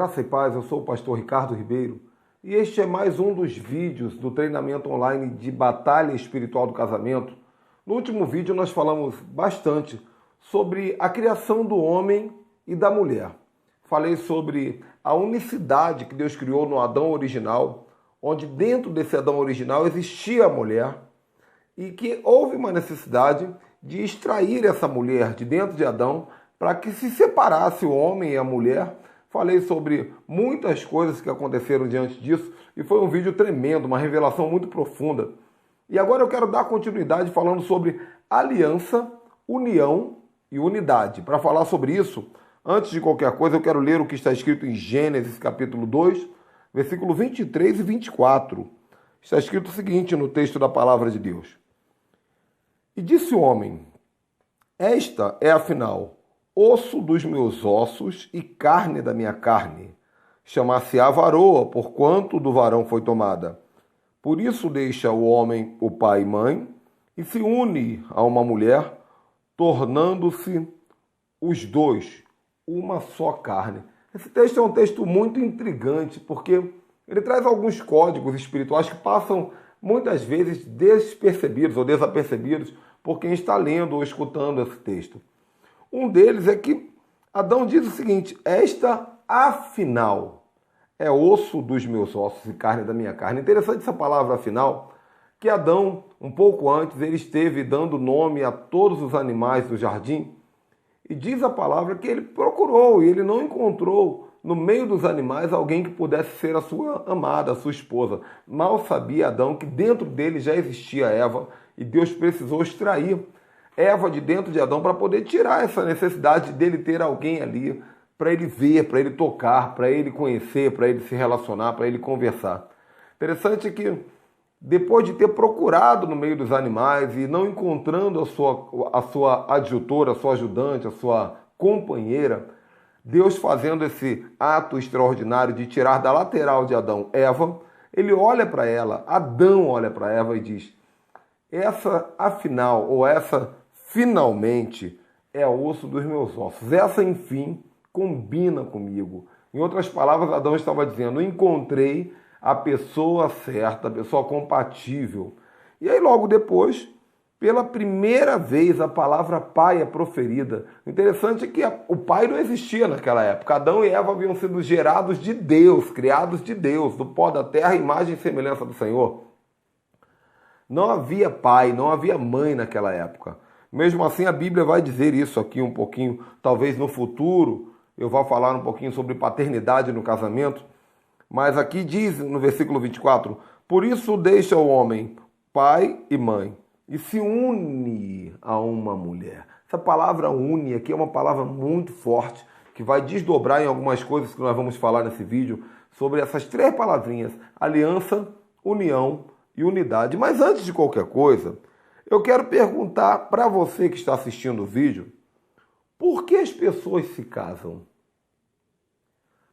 Graça e paz, eu sou o pastor Ricardo Ribeiro e este é mais um dos vídeos do treinamento online de Batalha Espiritual do Casamento. No último vídeo nós falamos bastante sobre a criação do homem e da mulher. Falei sobre a unicidade que Deus criou no Adão original, onde dentro desse Adão original existia a mulher e que houve uma necessidade de extrair essa mulher de dentro de Adão para que se separasse o homem e a mulher. Falei sobre muitas coisas que aconteceram diante disso e foi um vídeo tremendo, uma revelação muito profunda. E agora eu quero dar continuidade falando sobre aliança, união e unidade. Para falar sobre isso, antes de qualquer coisa, eu quero ler o que está escrito em Gênesis capítulo 2, versículo 23 e 24. Está escrito o seguinte no texto da palavra de Deus. E disse o homem, esta é afinal osso dos meus ossos e carne da minha carne. Chamar-se-á varoa, porquanto do varão foi tomada. Por isso deixa o homem o pai e mãe, e se une a uma mulher, tornando-se os dois uma só carne. Esse texto é um texto muito intrigante, porque ele traz alguns códigos espirituais que passam muitas vezes despercebidos ou desapercebidos por quem está lendo ou escutando esse texto. Um deles é que Adão diz o seguinte, esta afinal é osso dos meus ossos e carne da minha carne. Interessante essa palavra afinal, que Adão, um pouco antes, ele esteve dando nome a todos os animais do jardim, e diz a palavra que ele procurou e ele não encontrou no meio dos animais alguém que pudesse ser a sua amada, a sua esposa. Mal sabia Adão que dentro dele já existia Eva e Deus precisou extrair Eva de dentro de Adão para poder tirar essa necessidade dele ter alguém ali para ele ver, para ele tocar, para ele conhecer, para ele se relacionar, para ele conversar. Interessante que depois de ter procurado no meio dos animais e não encontrando a sua adjutora, a sua ajudante, a sua companheira, Deus fazendo esse ato extraordinário de tirar da lateral de Adão Eva, ele olha para ela, Adão olha para Eva e diz, essa afinal, ou essa finalmente é osso dos meus ossos. Essa, enfim, combina comigo. Em outras palavras, Adão estava dizendo, encontrei a pessoa certa, a pessoa compatível. E aí, logo depois, pela primeira vez, a palavra pai é proferida. O interessante é que o pai não existia naquela época. Adão e Eva haviam sido gerados de Deus, criados de Deus, do pó da terra, imagem e semelhança do Senhor. Não havia pai, não havia mãe naquela época. Mesmo assim, a Bíblia vai dizer isso aqui um pouquinho, talvez no futuro, eu vou falar um pouquinho sobre paternidade no casamento, mas aqui diz no versículo 24, por isso deixa o homem pai e mãe e se une a uma mulher. Essa palavra une aqui é uma palavra muito forte, que vai desdobrar em algumas coisas que nós vamos falar nesse vídeo, sobre essas três palavrinhas, aliança, união e unidade. Mas antes de qualquer coisa, eu quero perguntar para você que está assistindo o vídeo, por que as pessoas se casam?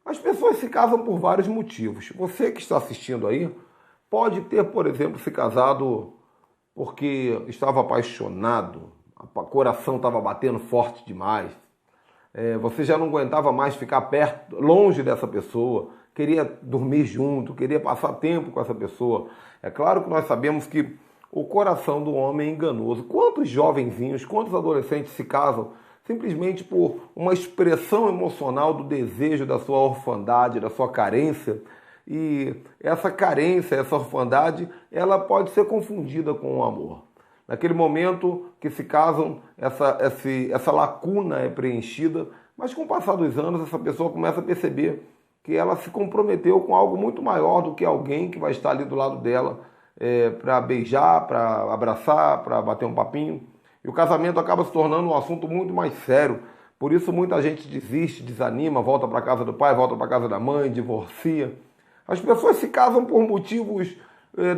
As pessoas se casam por vários motivos. Você que está assistindo aí pode ter, por exemplo, se casado porque estava apaixonado, o coração estava batendo forte demais, você já não aguentava mais ficar perto, longe dessa pessoa, queria dormir junto, queria passar tempo com essa pessoa. É claro que nós sabemos que o coração do homem é enganoso. Quantos jovenzinhos, quantos adolescentes se casam simplesmente por uma expressão emocional do desejo da sua orfandade, da sua carência? E essa carência, essa orfandade, ela pode ser confundida com o amor. Naquele momento que se casam, essa lacuna é preenchida, mas com o passar dos anos, essa pessoa começa a perceber que ela se comprometeu com algo muito maior do que alguém que vai estar ali do lado dela, para beijar, para abraçar, para bater um papinho. E o casamento acaba se tornando um assunto muito mais sério. Por isso muita gente desiste, desanima, volta para a casa do pai, volta para a casa da mãe, divorcia. As pessoas se casam por motivos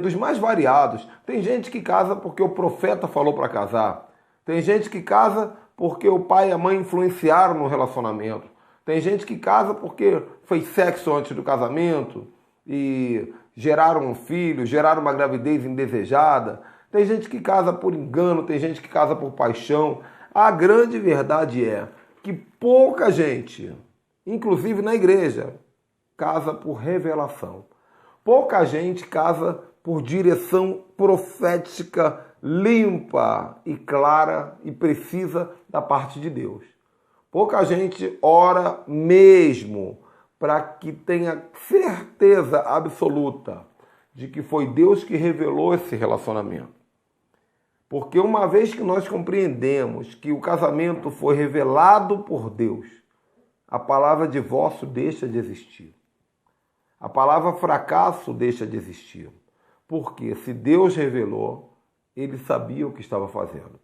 dos mais variados. Tem gente que casa porque o profeta falou para casar. Tem gente que casa porque o pai e a mãe influenciaram no relacionamento. Tem gente que casa porque fez sexo antes do casamento e geraram um filho, geraram uma gravidez indesejada. Tem gente que casa por engano, tem gente que casa por paixão. A grande verdade é que pouca gente, inclusive na igreja, casa por revelação. Pouca gente casa por direção profética limpa e clara e precisa da parte de Deus. Pouca gente ora mesmo para que tenha certeza absoluta de que foi Deus que revelou esse relacionamento. Porque uma vez que nós compreendemos que o casamento foi revelado por Deus, a palavra divórcio deixa de existir. A palavra fracasso deixa de existir. Porque se Deus revelou, ele sabia o que estava fazendo.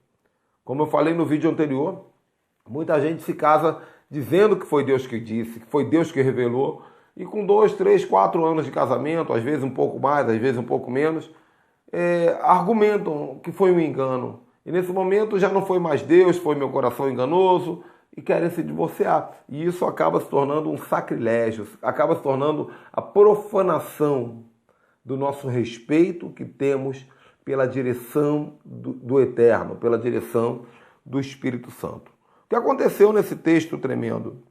Como eu falei no vídeo anterior, muita gente se casa dizendo que foi Deus que disse, que foi Deus que revelou, e com 2, 3, 4 anos de casamento, às vezes um pouco mais, às vezes um pouco menos, argumentam que foi um engano. E nesse momento já não foi mais Deus, foi meu coração enganoso, e querem se divorciar. E isso acaba se tornando um sacrilégio, acaba se tornando a profanação do nosso respeito que temos pela direção do Eterno, pela direção do Espírito Santo. O que aconteceu nesse texto tremendo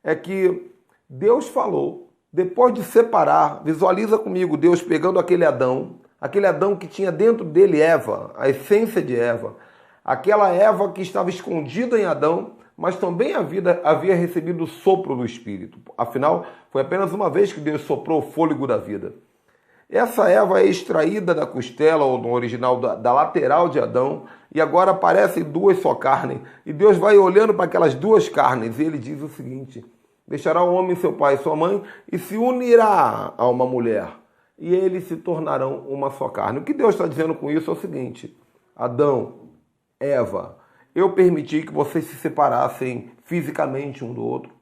é que Deus falou, depois de separar, visualiza comigo Deus pegando aquele Adão que tinha dentro dele Eva, a essência de Eva, aquela Eva que estava escondida em Adão, mas também havia recebido o sopro do Espírito. Afinal, foi apenas uma vez que Deus soprou o fôlego da vida. Essa Eva é extraída da costela, ou no original da lateral de Adão, e agora aparecem duas só carne. E Deus vai olhando para aquelas duas carnes, e ele diz o seguinte: deixará o homem seu pai e sua mãe, e se unirá a uma mulher, e eles se tornarão uma só carne. O que Deus está dizendo com isso é o seguinte: Adão, Eva, eu permiti que vocês se separassem fisicamente um do outro.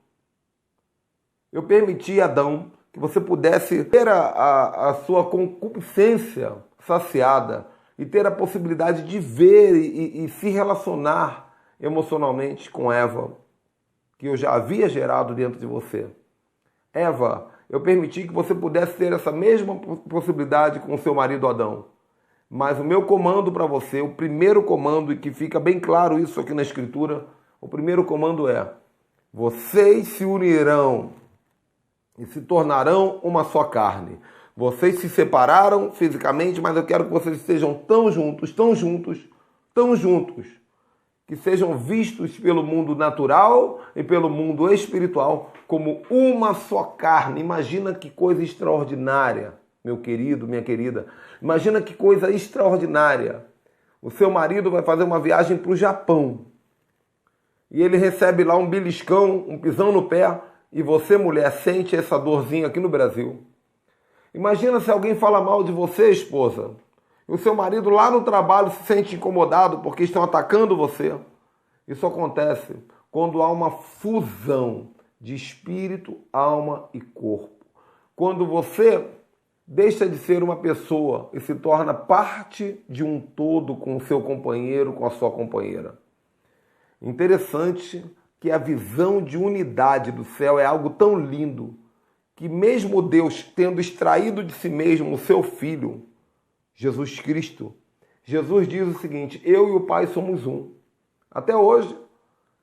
Eu permiti, Adão, que você pudesse ter a sua concupiscência saciada e ter a possibilidade de ver e se relacionar emocionalmente com Eva, que eu já havia gerado dentro de você. Eva, eu permiti que você pudesse ter essa mesma possibilidade com o seu marido Adão. Mas o meu comando para você, o primeiro comando, e que fica bem claro isso aqui na Escritura, o primeiro comando é: vocês se unirão e se tornarão uma só carne. Vocês se separaram fisicamente, mas eu quero que vocês estejam tão juntos, que sejam vistos pelo mundo natural e pelo mundo espiritual como uma só carne. Imagina que coisa extraordinária, meu querido, minha querida. Imagina que coisa extraordinária. O seu marido vai fazer uma viagem para o Japão e ele recebe lá um beliscão, um pisão no pé, e você, mulher, sente essa dorzinha aqui no Brasil. Imagina se alguém fala mal de você, esposa, e o seu marido lá no trabalho se sente incomodado porque estão atacando você. Isso acontece quando há uma fusão de espírito, alma e corpo. Quando você deixa de ser uma pessoa e se torna parte de um todo com o seu companheiro, com a sua companheira. Interessante que a visão de unidade do céu é algo tão lindo que mesmo Deus tendo extraído de si mesmo o seu Filho, Jesus Cristo, Jesus diz o seguinte: eu e o Pai somos um. Até hoje,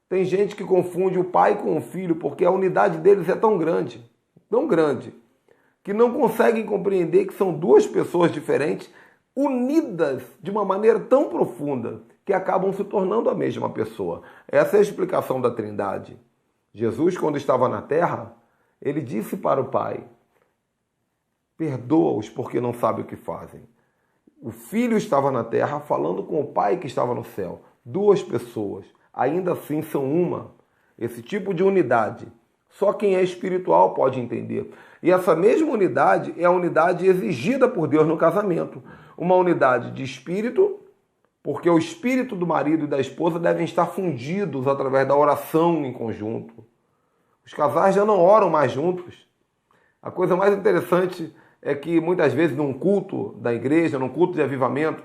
tem gente que confunde o Pai com o Filho porque a unidade deles é tão grande, que não conseguem compreender que são duas pessoas diferentes, unidas de uma maneira tão profunda, que acabam se tornando a mesma pessoa. Essa é a explicação da Trindade. Jesus, quando estava na terra, ele disse para o Pai: perdoa-os porque não sabem o que fazem. O Filho estava na terra falando com o Pai que estava no céu. Duas pessoas, ainda assim são uma. Esse tipo de unidade, só quem é espiritual pode entender. E essa mesma unidade é a unidade exigida por Deus no casamento. Uma unidade de espírito, porque o espírito do marido e da esposa devem estar fundidos através da oração em conjunto. Os casais já não oram mais juntos. A coisa mais interessante é que muitas vezes num culto da igreja, num culto de avivamento,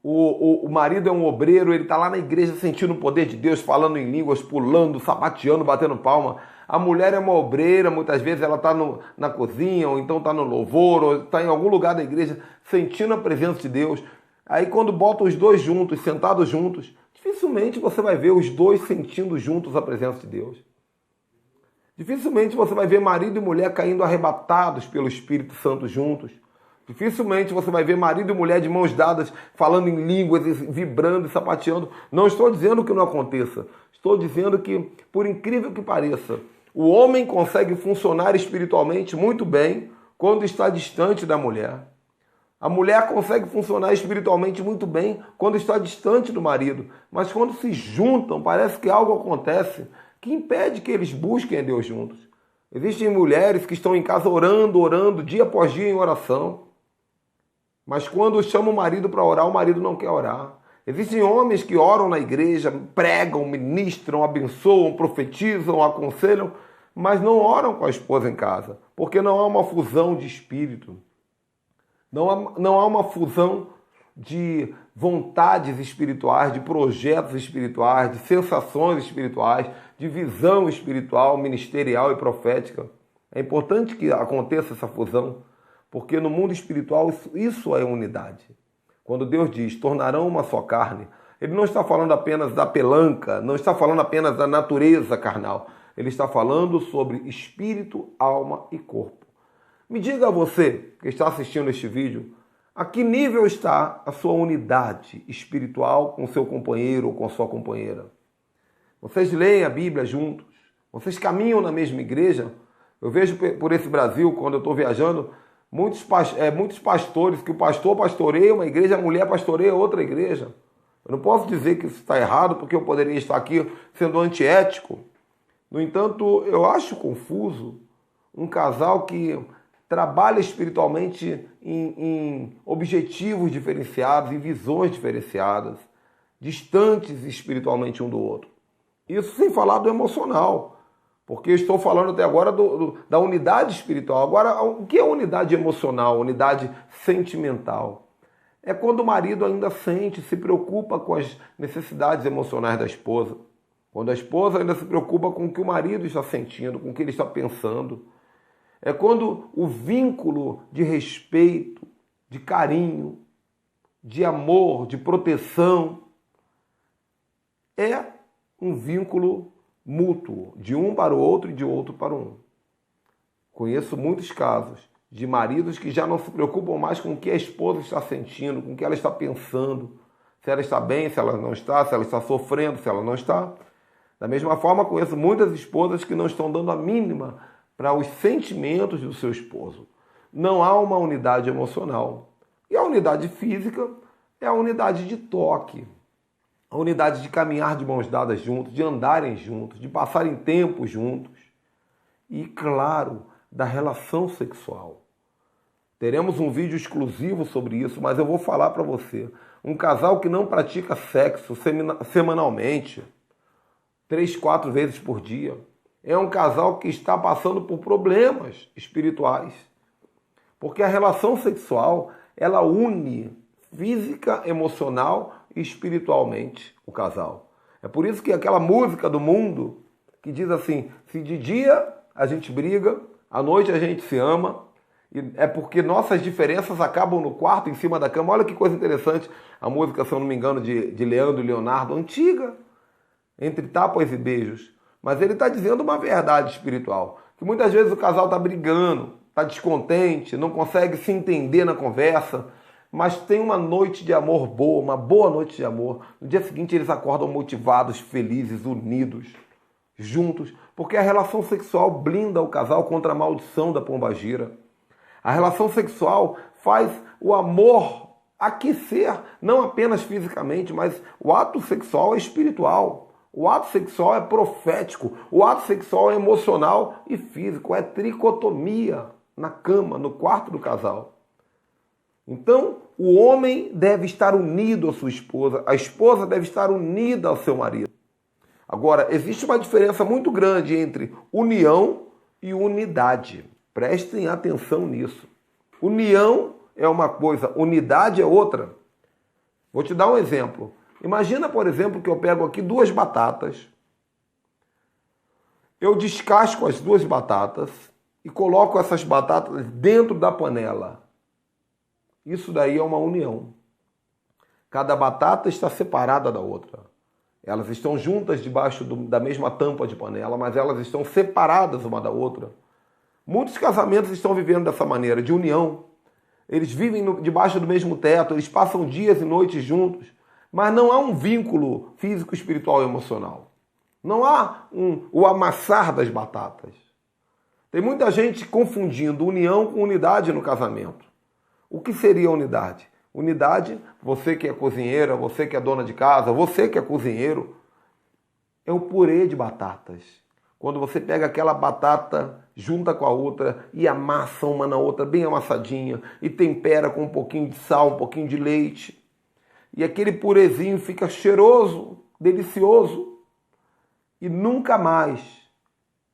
o marido é um obreiro, ele está lá na igreja sentindo o poder de Deus, falando em línguas, pulando, sapateando, batendo palma. A mulher é uma obreira, muitas vezes ela está na cozinha, ou então está no louvor, ou está em algum lugar da igreja, sentindo a presença de Deus. Aí quando bota os dois juntos, sentados juntos, dificilmente você vai ver os dois sentindo juntos a presença de Deus. Dificilmente você vai ver marido e mulher caindo arrebatados pelo Espírito Santo juntos. Dificilmente você vai ver marido e mulher de mãos dadas, falando em línguas, vibrando e sapateando. Não estou dizendo que não aconteça. Estou dizendo que, por incrível que pareça, o homem consegue funcionar espiritualmente muito bem quando está distante da mulher. A mulher consegue funcionar espiritualmente muito bem quando está distante do marido. Mas quando se juntam, parece que algo acontece que impede que eles busquem a Deus juntos. Existem mulheres que estão em casa orando, dia após dia em oração. Mas quando chama o marido para orar, o marido não quer orar. Existem homens que oram na igreja, pregam, ministram, abençoam, profetizam, aconselham, mas não oram com a esposa em casa, porque não há uma fusão de espírito. Não há uma fusão de vontades espirituais, de projetos espirituais, de sensações espirituais, de visão espiritual, ministerial e profética. É importante que aconteça essa fusão, porque no mundo espiritual isso é unidade. Quando Deus diz, tornarão uma só carne, Ele não está falando apenas da pelanca, não está falando apenas da natureza carnal. Ele está falando sobre espírito, alma e corpo. Me diga você, que está assistindo este vídeo, a que nível está a sua unidade espiritual com seu companheiro ou com sua companheira? Vocês leem a Bíblia juntos? Vocês caminham na mesma igreja? Eu vejo por esse Brasil, quando eu estou viajando, muitos pastores, que o pastor pastoreia uma igreja, a mulher pastoreia outra igreja. Eu não posso dizer que isso está errado, porque eu poderia estar aqui sendo antiético. No entanto, eu acho confuso um casal que trabalha espiritualmente em objetivos diferenciados, em visões diferenciadas, distantes espiritualmente um do outro. Isso sem falar do emocional, porque eu estou falando até agora da unidade espiritual. Agora, o que é unidade emocional, unidade sentimental? É quando o marido ainda sente, se preocupa com as necessidades emocionais da esposa. Quando a esposa ainda se preocupa com o que o marido está sentindo, com o que ele está pensando. É quando o vínculo de respeito, de carinho, de amor, de proteção é um vínculo mútuo, de um para o outro e de outro para um. Conheço muitos casos de maridos que já não se preocupam mais com o que a esposa está sentindo, com o que ela está pensando, se ela está bem, se ela não está, se ela está sofrendo, se ela não está. Da mesma forma, conheço muitas esposas que não estão dando a mínima para os sentimentos do seu esposo. Não há uma unidade emocional. E a unidade física é a unidade de toque, a unidade de caminhar de mãos dadas juntos, de andarem juntos, de passarem tempo juntos. E, claro, da relação sexual. Teremos um vídeo exclusivo sobre isso, mas eu vou falar para você. Um casal que não pratica sexo semanalmente, 3, 4 vezes por dia, é um casal que está passando por problemas espirituais. Porque a relação sexual, ela une física, emocional e espiritualmente o casal. É por isso que aquela música do mundo que diz assim, se de dia a gente briga, à noite a gente se ama, e é porque nossas diferenças acabam no quarto, em cima da cama. Olha que coisa interessante, a música, se eu não me engano, de Leandro e Leonardo, antiga, Entre Tapas e Beijos. Mas ele está dizendo uma verdade espiritual, que muitas vezes o casal está brigando, está descontente, não consegue se entender na conversa, mas tem uma noite de amor boa, uma boa noite de amor. No dia seguinte eles acordam motivados, felizes, unidos, juntos, porque a relação sexual blinda o casal contra a maldição da pombagira. A relação sexual faz o amor aquecer, não apenas fisicamente, mas o ato sexual é espiritual. O ato sexual é profético, o ato sexual é emocional e físico, é tricotomia na cama, no quarto do casal. Então, o homem deve estar unido à sua esposa, a esposa deve estar unida ao seu marido. Agora, existe uma diferença muito grande entre união e unidade. Prestem atenção nisso. União é uma coisa, unidade é outra. Vou te dar um exemplo. Imagina, por exemplo, que eu pego aqui 2 batatas, eu descasco as 2 batatas e coloco essas batatas dentro da panela. Isso daí é uma união. Cada batata está separada da outra. Elas estão juntas debaixo da mesma tampa de panela, mas elas estão separadas uma da outra. Muitos casamentos estão vivendo dessa maneira, de união. Eles vivem debaixo do mesmo teto, eles passam dias e noites juntos, mas não há um vínculo físico, espiritual e emocional. Não há o amassar das batatas. Tem muita gente confundindo união com unidade no casamento. O que seria unidade? Unidade, você que é cozinheira, você que é dona de casa, você que é cozinheiro, é o purê de batatas. Quando você pega aquela batata, junta com a outra e amassa uma na outra bem amassadinha e tempera com um pouquinho de sal, um pouquinho de leite. E aquele purezinho fica cheiroso, delicioso e nunca mais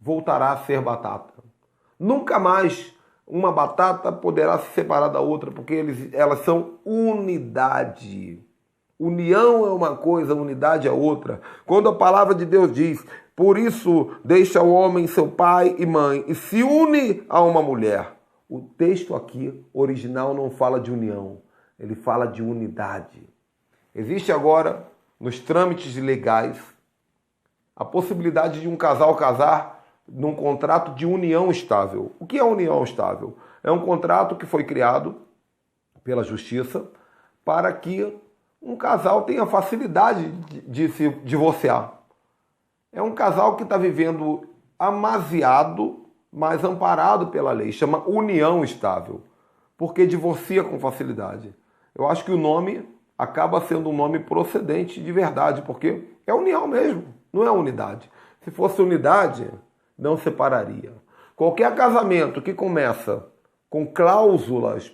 voltará a ser batata. Nunca mais uma batata poderá se separar da outra, porque elas são unidade. União é uma coisa, unidade é outra. Quando a palavra de Deus diz, por isso deixa o homem seu pai e mãe e se une a uma mulher. O texto aqui, original, não fala de união, ele fala de unidade. Existe agora, nos trâmites legais, a possibilidade de um casal casar num contrato de união estável. O que é união estável? É um contrato que foi criado pela justiça para que um casal tenha facilidade de se divorciar. É um casal que está vivendo amasiado, mas amparado pela lei. Chama união estável, porque divorcia com facilidade. Eu acho que o nome acaba sendo um nome procedente de verdade, porque é união mesmo, não é unidade. Se fosse unidade, não separaria. Qualquer casamento que começa com cláusulas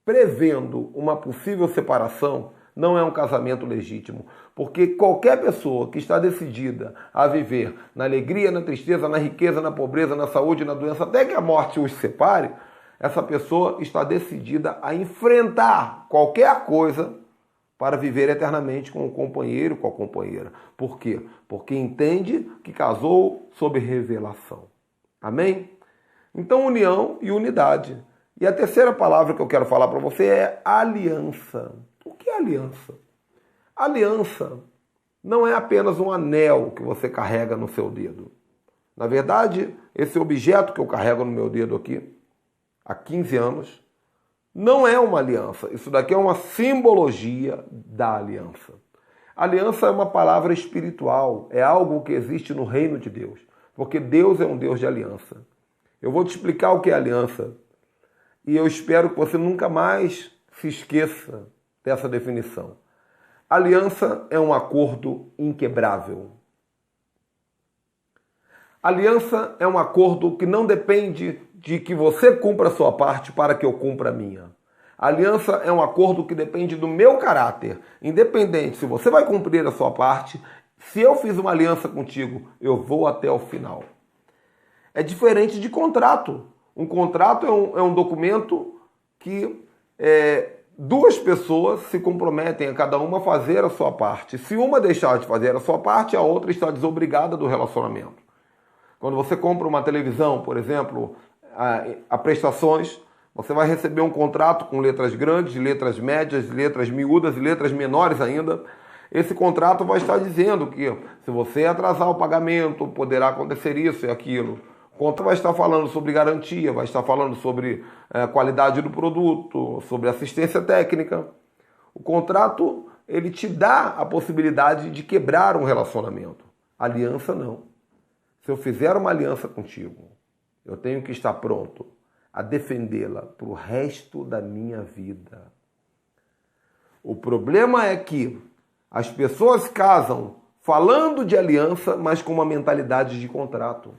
prevendo uma possível separação não é um casamento legítimo, porque qualquer pessoa que está decidida a viver na alegria, na tristeza, na riqueza, na pobreza, na saúde, na doença, até que a morte os separe, essa pessoa está decidida a enfrentar qualquer coisa para viver eternamente com o companheiro, com a companheira. Por quê? Porque entende que casou sob revelação. Amém? Então, união e unidade. E a terceira palavra que eu quero falar para você é aliança. O que é aliança? Aliança não é apenas um anel que você carrega no seu dedo. Na verdade, esse objeto que eu carrego no meu dedo aqui, há 15 anos, não é uma aliança. Isso daqui é uma simbologia da aliança. Aliança é uma palavra espiritual, é algo que existe no reino de Deus, porque Deus é um Deus de aliança. Eu vou te explicar o que é aliança e eu espero que você nunca mais se esqueça dessa definição. Aliança é um acordo inquebrável. Aliança é um acordo que não depende de que você cumpra a sua parte para que eu cumpra a minha. Aliança é um acordo que depende do meu caráter. Independente se você vai cumprir a sua parte, se eu fiz uma aliança contigo, eu vou até o final. É diferente de contrato. Um contrato é um documento que duas pessoas se comprometem a cada uma a fazer a sua parte. Se uma deixar de fazer a sua parte, a outra está desobrigada do relacionamento. Quando você compra uma televisão, por exemplo, a prestações, você vai receber um contrato com letras grandes, letras médias, letras miúdas e letras menores ainda. Esse contrato vai estar dizendo que se você atrasar o pagamento, poderá acontecer isso e aquilo. O contrato vai estar falando sobre garantia, vai estar falando sobre qualidade do produto, sobre assistência técnica. O contrato, ele te dá a possibilidade de quebrar um relacionamento. Aliança não. Se eu fizer uma aliança contigo, eu tenho que estar pronto a defendê-la para o resto da minha vida. O problema é que as pessoas casam falando de aliança, mas com uma mentalidade de contrato.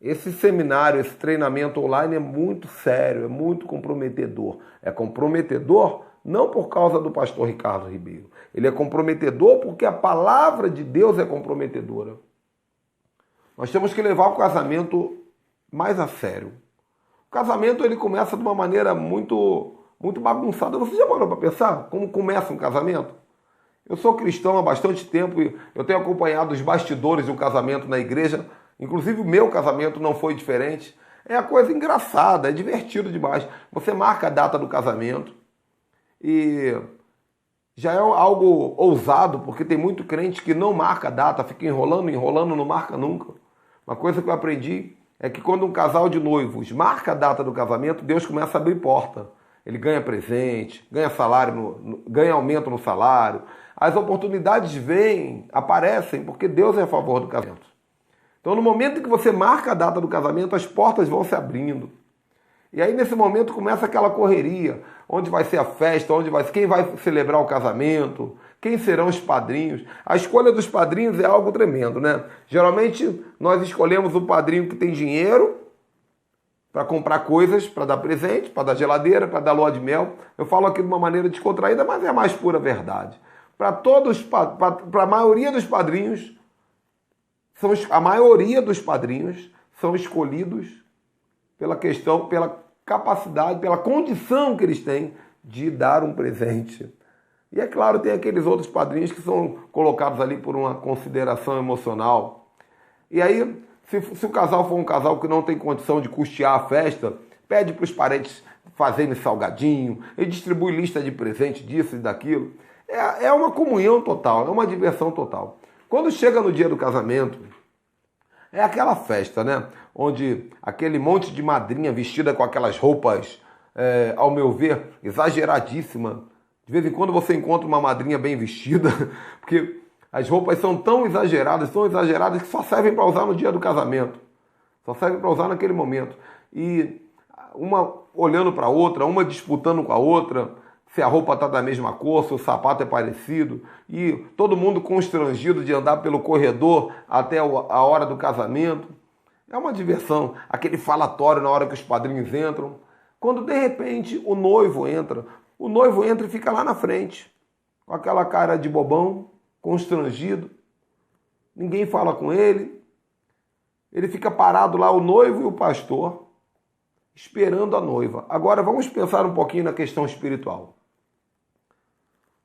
Esse seminário, esse treinamento online é muito sério, é muito comprometedor. É comprometedor não por causa do pastor Ricardo Ribeiro. Ele é comprometedor porque a palavra de Deus é comprometedora. Nós temos que levar o casamento mais a sério. O casamento ele começa de uma maneira muito bagunçada. Você já parou para pensar como começa um casamento? Eu sou cristão há bastante tempo e eu tenho acompanhado os bastidores de um casamento na igreja. Inclusive o meu casamento não foi diferente. É a coisa engraçada, é divertido demais. Você marca a data do casamento e já é algo ousado, porque tem muito crente que não marca a data, fica enrolando, não marca nunca. Uma coisa que eu aprendi é que quando um casal de noivos marca a data do casamento, Deus começa a abrir porta. Ele ganha presente, ganha salário, ganha aumento no salário. As oportunidades vêm, aparecem, porque Deus é a favor do casamento. Então, no momento em que você marca a data do casamento, as portas vão se abrindo. E aí, nesse momento, começa aquela correria. Onde vai ser a festa, quem vai celebrar o casamento, quem serão os padrinhos. A escolha dos padrinhos é algo tremendo, né? Geralmente, nós escolhemos o padrinho que tem dinheiro para comprar coisas, para dar presente, para dar geladeira, para dar lua de mel. Eu falo aqui de uma maneira descontraída, mas é a mais pura verdade. Para a maioria dos padrinhos, são escolhidos pela capacidade, pela condição que eles têm de dar um presente. E é claro, tem aqueles outros padrinhos que são colocados ali por uma consideração emocional. E aí, se o casal for um casal que não tem condição de custear a festa, pede para os parentes fazerem salgadinho, e distribui lista de presente disso e daquilo. É uma comunhão total, é uma diversão total. Quando chega no dia do casamento, é aquela festa, né? Onde aquele monte de madrinha vestida com aquelas roupas, ao meu ver, exageradíssima. De vez em quando você encontra uma madrinha bem vestida, porque as roupas são tão exageradas que só servem para usar no dia do casamento. Só servem para usar naquele momento. E uma olhando para a outra, uma disputando com a outra, se a roupa está da mesma cor, se o sapato é parecido, e todo mundo constrangido de andar pelo corredor até a hora do casamento. É uma diversão, aquele falatório na hora que os padrinhos entram. Quando de repente o noivo entra e fica lá na frente, com aquela cara de bobão, constrangido, ninguém fala com ele, ele fica parado lá, o noivo e o pastor, esperando a noiva. Agora vamos pensar um pouquinho na questão espiritual.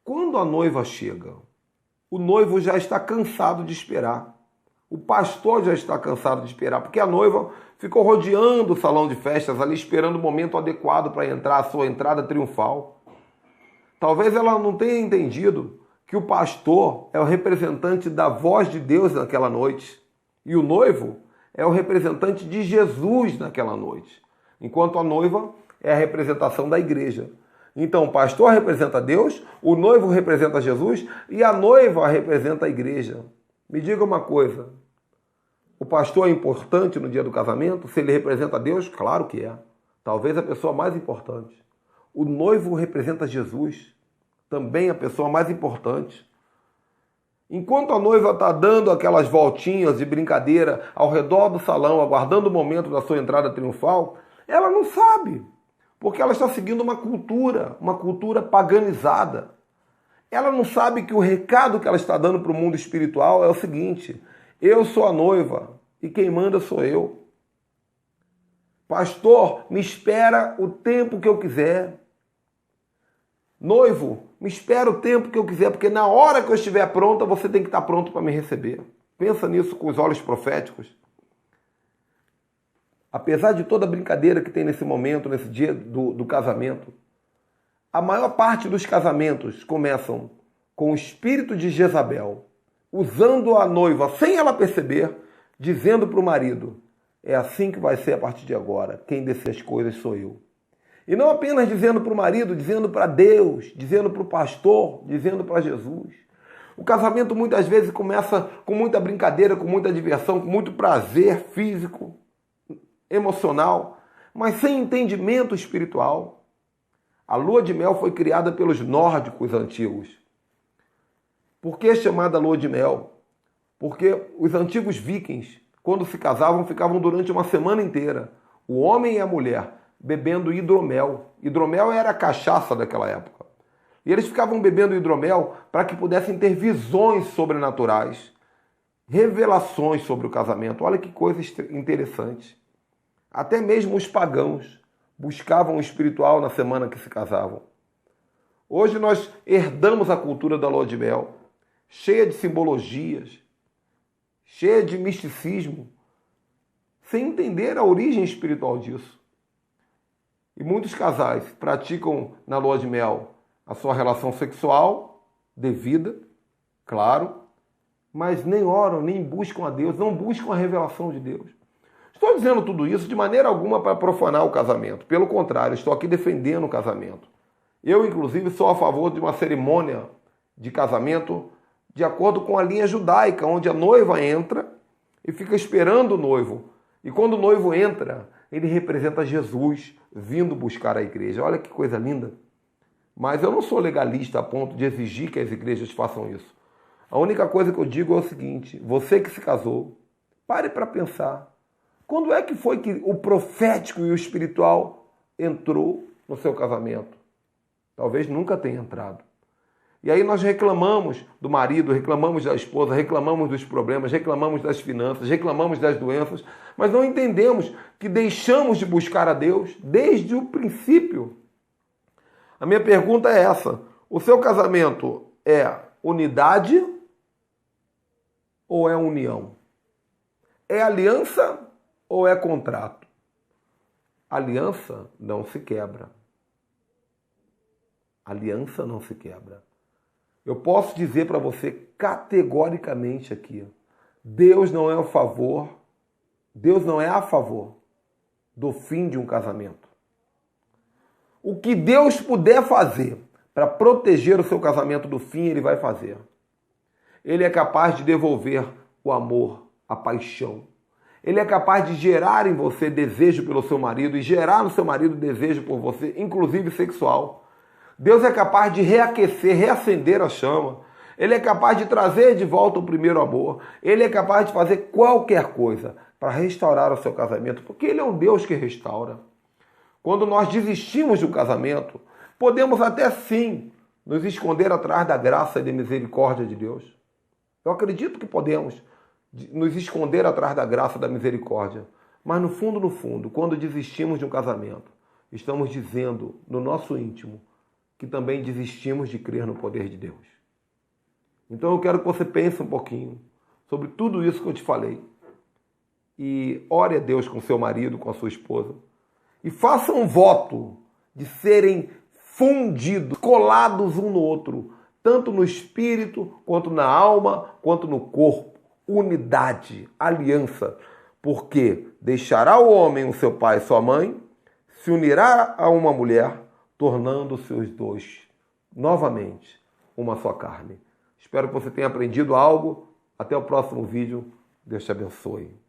Quando a noiva chega, o noivo já está cansado de esperar. O pastor já está cansado de esperar, porque a noiva ficou rodeando o salão de festas ali, esperando o momento adequado para entrar, a sua entrada triunfal. Talvez ela não tenha entendido que o pastor é o representante da voz de Deus naquela noite. E o noivo é o representante de Jesus naquela noite. Enquanto a noiva é a representação da igreja. Então o pastor representa Deus, o noivo representa Jesus e a noiva representa a igreja. Me diga uma coisa, o pastor é importante no dia do casamento? Se ele representa Deus? Claro que é. Talvez a pessoa mais importante. O noivo representa Jesus, também a pessoa mais importante. Enquanto a noiva está dando aquelas voltinhas de brincadeira ao redor do salão, aguardando o momento da sua entrada triunfal, ela não sabe, porque ela está seguindo uma cultura paganizada. Ela não sabe que o recado que ela está dando para o mundo espiritual é o seguinte: eu sou a noiva e quem manda sou eu. Pastor, me espera o tempo que eu quiser. Noivo, me espera o tempo que eu quiser, porque na hora que eu estiver pronta, você tem que estar pronto para me receber. Pensa nisso com os olhos proféticos. Apesar de toda a brincadeira que tem nesse momento, nesse dia do casamento, a maior parte dos casamentos começam com o espírito de Jezabel, usando a noiva sem ela perceber, dizendo para o marido: é assim que vai ser a partir de agora, quem decide as coisas sou eu. E não apenas dizendo para o marido, dizendo para Deus, dizendo para o pastor, dizendo para Jesus. O casamento muitas vezes começa com muita brincadeira, com muita diversão, com muito prazer físico, emocional, mas sem entendimento espiritual. A lua de mel foi criada pelos nórdicos antigos. Por que é chamada lua de mel? Porque os antigos vikings, quando se casavam, ficavam durante uma semana inteira, o homem e a mulher, bebendo hidromel. Hidromel era a cachaça daquela época. E eles ficavam bebendo hidromel para que pudessem ter visões sobrenaturais, revelações sobre o casamento. Olha que coisa interessante. Até mesmo os pagãos buscavam o espiritual na semana que se casavam. Hoje nós herdamos a cultura da lua de mel, cheia de simbologias, cheia de misticismo, sem entender a origem espiritual disso. E muitos casais praticam na lua de mel a sua relação sexual devida, claro, mas nem oram, nem buscam a Deus, não buscam a revelação de Deus. Estou dizendo tudo isso de maneira alguma para profanar o casamento. Pelo contrário, estou aqui defendendo o casamento. Eu, inclusive, sou a favor de uma cerimônia de casamento de acordo com a linha judaica, onde a noiva entra e fica esperando o noivo. E quando o noivo entra, ele representa Jesus vindo buscar a igreja. Olha que coisa linda. Mas eu não sou legalista a ponto de exigir que as igrejas façam isso. A única coisa que eu digo é o seguinte: você que se casou, pare para pensar. Quando é que foi que o profético e o espiritual entrou no seu casamento? Talvez nunca tenha entrado. E aí nós reclamamos do marido, reclamamos da esposa, reclamamos dos problemas, reclamamos das finanças, reclamamos das doenças, mas não entendemos que deixamos de buscar a Deus desde o princípio. A minha pergunta é essa: o seu casamento é unidade ou é união? É aliança ou é contrato? Aliança não se quebra. Aliança não se quebra. Eu posso dizer para você categoricamente aqui: Deus não é a favor do fim de um casamento. O que Deus puder fazer para proteger o seu casamento do fim, Ele vai fazer. Ele é capaz de devolver o amor, a paixão. Ele é capaz de gerar em você desejo pelo seu marido e gerar no seu marido desejo por você, inclusive sexual. Deus é capaz de reaquecer, reacender a chama. Ele é capaz de trazer de volta o primeiro amor. Ele é capaz de fazer qualquer coisa para restaurar o seu casamento, porque Ele é um Deus que restaura. Quando nós desistimos do casamento, podemos até sim nos esconder atrás da graça e da misericórdia de Deus. Eu acredito que podemos nos esconder atrás da graça e da misericórdia. Mas no fundo, quando desistimos de um casamento, estamos dizendo no nosso íntimo que também desistimos de crer no poder de Deus. Então eu quero que você pense um pouquinho sobre tudo isso que eu te falei. E ore a Deus com seu marido, com a sua esposa. E faça um voto de serem fundidos, colados um no outro, tanto no espírito, quanto na alma, quanto no corpo. Unidade, aliança. Porque deixará o homem o seu pai e sua mãe, se unirá a uma mulher, tornando-se os dois novamente uma só carne. Espero que você tenha aprendido algo. Até o próximo vídeo. Deus te abençoe.